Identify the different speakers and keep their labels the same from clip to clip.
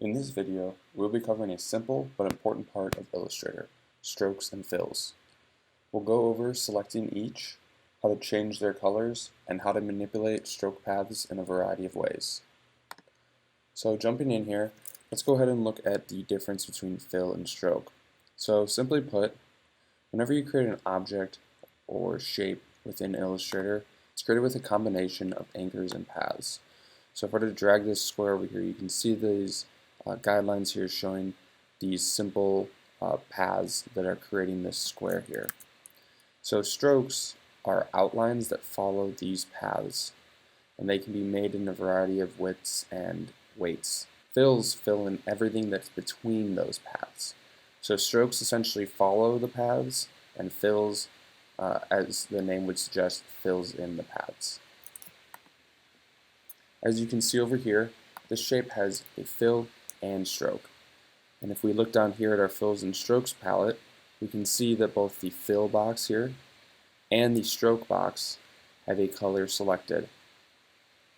Speaker 1: In this video, we'll be covering a simple but important part of Illustrator, strokes and fills. We'll go over selecting each, how to change their colors, and how to manipulate stroke paths in a variety of ways. So jumping in here, let's go ahead and look at the difference between fill and stroke. So simply put, whenever you create an object or shape within Illustrator, it's created with a combination of anchors and paths. So if I were to drag this square over here, you can see these guidelines here showing these simple paths that are creating this square here. So strokes are outlines that follow these paths, and they can be made in a variety of widths and weights. Fills fill in everything that's between those paths. So strokes essentially follow the paths, and fills, as the name would suggest, fills in the paths. As you can see over here, this shape has a fill and stroke. And if we look down here at our fills and strokes palette, we can see that both the fill box here and the stroke box have a color selected.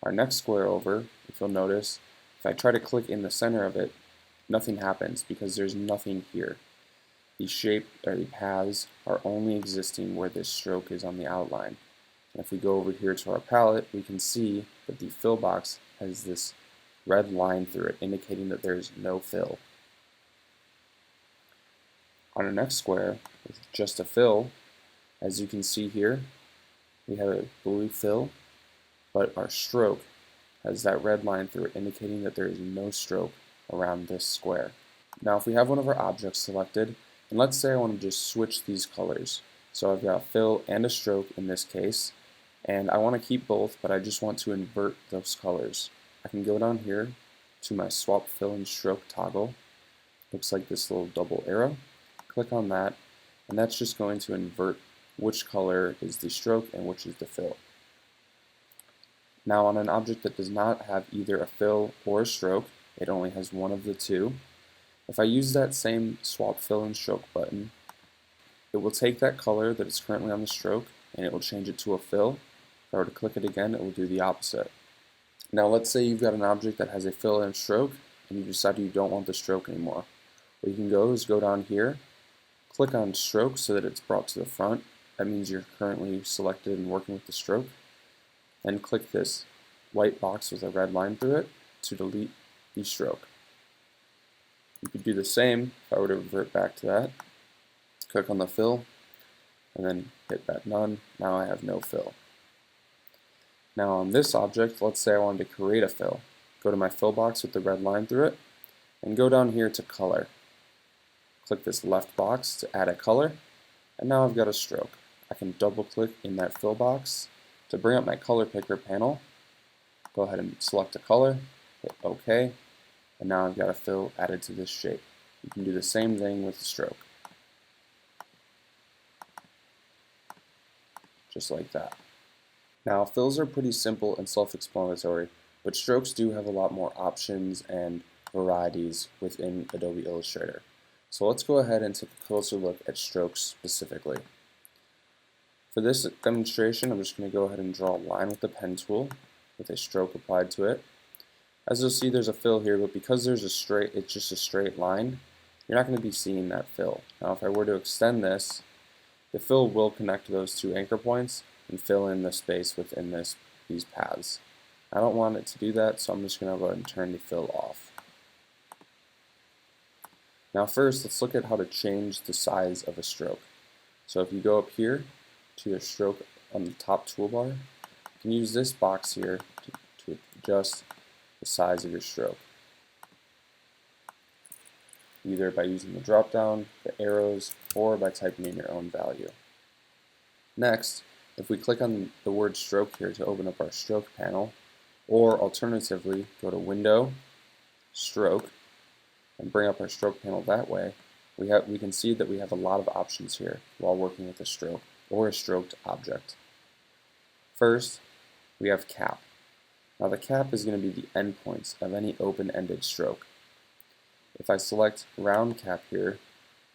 Speaker 1: Our next square over, if you'll notice, if I try to click in the center of it, nothing happens because there's nothing here. The shape or the paths are only existing where this stroke is on the outline. And if we go over here to our palette, we can see that the fill box has this red line through it, indicating that there's no fill. On our next square, with just a fill, as you can see here, we have a blue fill, but our stroke has that red line through it, indicating that there is no stroke around this square. Now if we have one of our objects selected, and let's say I want to just switch these colors. So I've got a fill and a stroke in this case, and I want to keep both, but I just want to invert those colors. I can go down here to my swap fill and stroke toggle. Looks like this little double arrow. Click on that, and that's just going to invert which color is the stroke and which is the fill. Now on an object that does not have either a fill or a stroke, it only has one of the two, if I use that same swap fill and stroke button, it will take that color that is currently on the stroke and it will change it to a fill. If I were to click it again, it will do the opposite. Now let's say you've got an object that has a fill and a stroke and you decide you don't want the stroke anymore. What you can go is go down here, click on stroke so that it's brought to the front. That means you're currently selected and working with the stroke. And click this white box with a red line through it to delete the stroke. You could do the same if I were to revert back to that. Click on the fill and then hit that none. Now I have no fill. Now on this object, let's say I wanted to create a fill. Go to my fill box with the red line through it and go down here to color. Click this left box to add a color, and now I've got a stroke. I can double click in that fill box to bring up my color picker panel. Go ahead and select a color, hit OK, and now I've got a fill added to this shape. You can do the same thing with the stroke. Just like that. Now fills are pretty simple and self-explanatory, but strokes do have a lot more options and varieties within Adobe Illustrator. So let's go ahead and take a closer look at strokes specifically. For this demonstration, I'm just going to go ahead and draw a line with the pen tool with a stroke applied to it. As you'll see, there's a fill here, but because there's it's just a straight line, you're not going to be seeing that fill. Now if I were to extend this, the fill will connect to those two anchor points and fill in the space within these paths. I don't want it to do that, so I'm just going to go ahead and turn the fill off. Now first, let's look at how to change the size of a stroke. So if you go up here to your stroke on the top toolbar, you can use this box here to adjust the size of your stroke, either by using the drop down, the arrows, or by typing in your own value. Next, if we click on the word stroke here to open up our stroke panel, or alternatively go to Window, Stroke, and bring up our stroke panel that way, we can see that we have a lot of options here while working with a stroke or a stroked object. First, we have cap. Now the cap is going to be the endpoints of any open-ended stroke. If I select round cap here,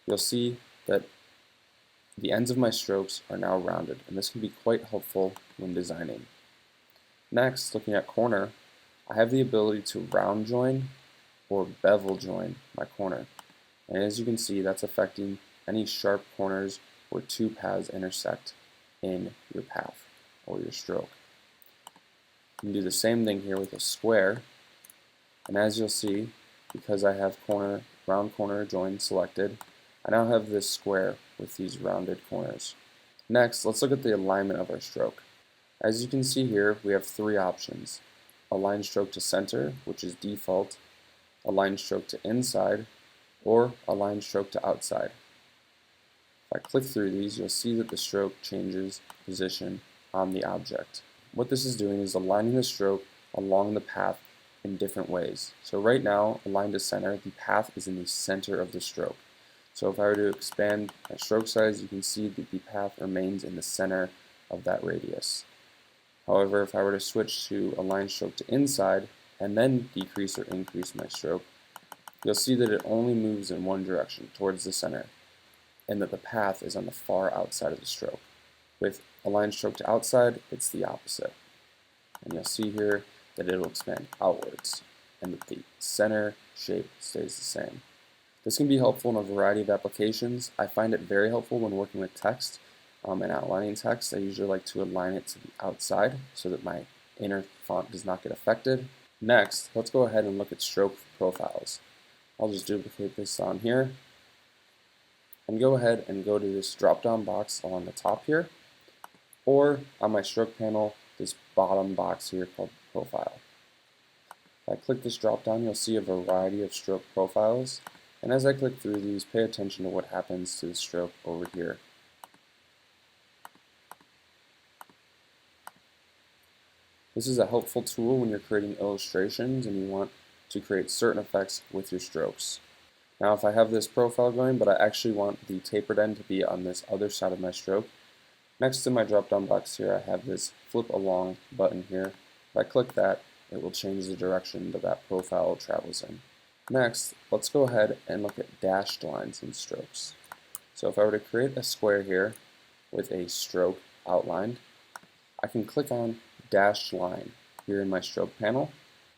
Speaker 1: you'll see that the ends of my strokes are now rounded, and this can be quite helpful when designing. Next, looking at corner, I have the ability to round join or bevel join my corner. And as you can see, that's affecting any sharp corners where two paths intersect in your path or your stroke. You can do the same thing here with a square, and as you'll see, because I have round corner join selected, I now have this square with these rounded corners. Next, let's look at the alignment of our stroke. As you can see here, we have three options: align stroke to center, which is default, align stroke to inside, or align stroke to outside. If I click through these, you'll see that the stroke changes position on the object. What this is doing is aligning the stroke along the path in different ways. So right now, align to center, the path is in the center of the stroke. So if I were to expand my stroke size, you can see that the path remains in the center of that radius. However, if I were to switch to align stroke to inside and then decrease or increase my stroke, you'll see that it only moves in one direction, towards the center, and that the path is on the far outside of the stroke. With align stroke to outside, it's the opposite. And you'll see here that it will expand outwards, and that the center shape stays the same. This can be helpful in a variety of applications. I find it very helpful when working with text and outlining text. I usually like to align it to the outside so that my inner font does not get affected. Next, let's go ahead and look at stroke profiles. I'll just duplicate this on here and go ahead and go to this drop-down box along the top here, or on my stroke panel, this bottom box here called Profile. If I click this drop-down, you'll see a variety of stroke profiles, and as I click through these, pay attention to what happens to the stroke over here. This is a helpful tool when you're creating illustrations and you want to create certain effects with your strokes. Now if I have this profile going, but I actually want the tapered end to be on this other side of my stroke, next to my drop-down box here I have this flip along button here. If I click that, it will change the direction that profile travels in. Next, let's go ahead and look at dashed lines and strokes. So if I were to create a square here with a stroke outlined, I can click on dashed line here in my stroke panel,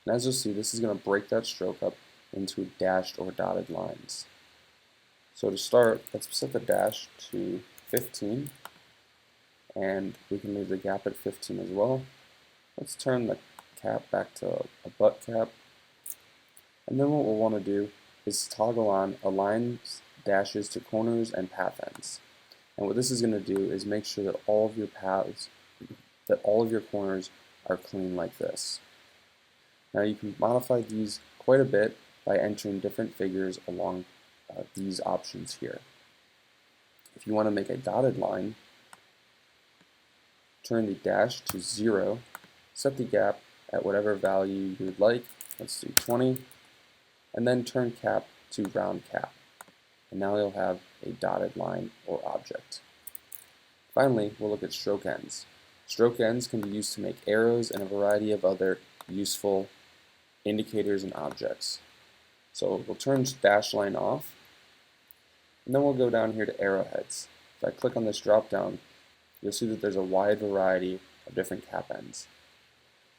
Speaker 1: and as you'll see, this is going to break that stroke up into dashed or dotted lines. So to start, let's set the dash to 15, and we can leave the gap at 15 as well. Let's turn the cap back to a butt cap, and then what we'll want to do is toggle on align dashes to corners and path ends. And what this is going to do is make sure that all of your paths, that all of your corners are clean like this. Now you can modify these quite a bit by entering different figures along these options here. If you want to make a dotted line, turn the dash to 0, set the gap at whatever value you would like, let's do 20, and then turn cap to round cap. And now you'll have a dotted line or object. Finally, we'll look at stroke ends. Stroke ends can be used to make arrows and a variety of other useful indicators and objects. So we'll turn dash line off, and then we'll go down here to arrowheads. If I click on this drop down, you'll see that there's a wide variety of different cap ends.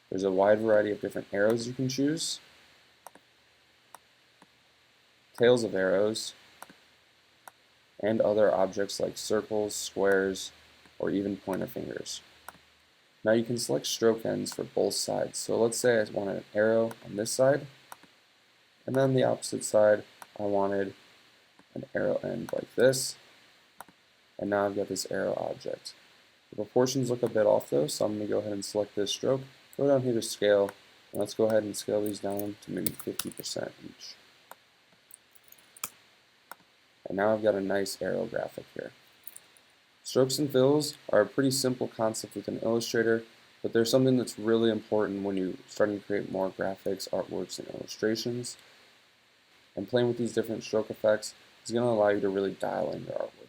Speaker 1: There's a wide variety of different arrows you can choose, tails of arrows, and other objects like circles, squares, or even pointer fingers. Now you can select stroke ends for both sides. So let's say I wanted an arrow on this side, and then the opposite side I wanted an arrow end like this, and now I've got this arrow object. The proportions look a bit off though, so I'm going to go ahead and select this stroke, go down here to scale, and let's go ahead and scale these down to maybe 50% each. And now I've got a nice arrow graphic here. Strokes and fills are a pretty simple concept within Illustrator, but there's something that's really important when you're starting to create more graphics, artworks, and illustrations. And playing with these different stroke effects is going to allow you to really dial in your artwork.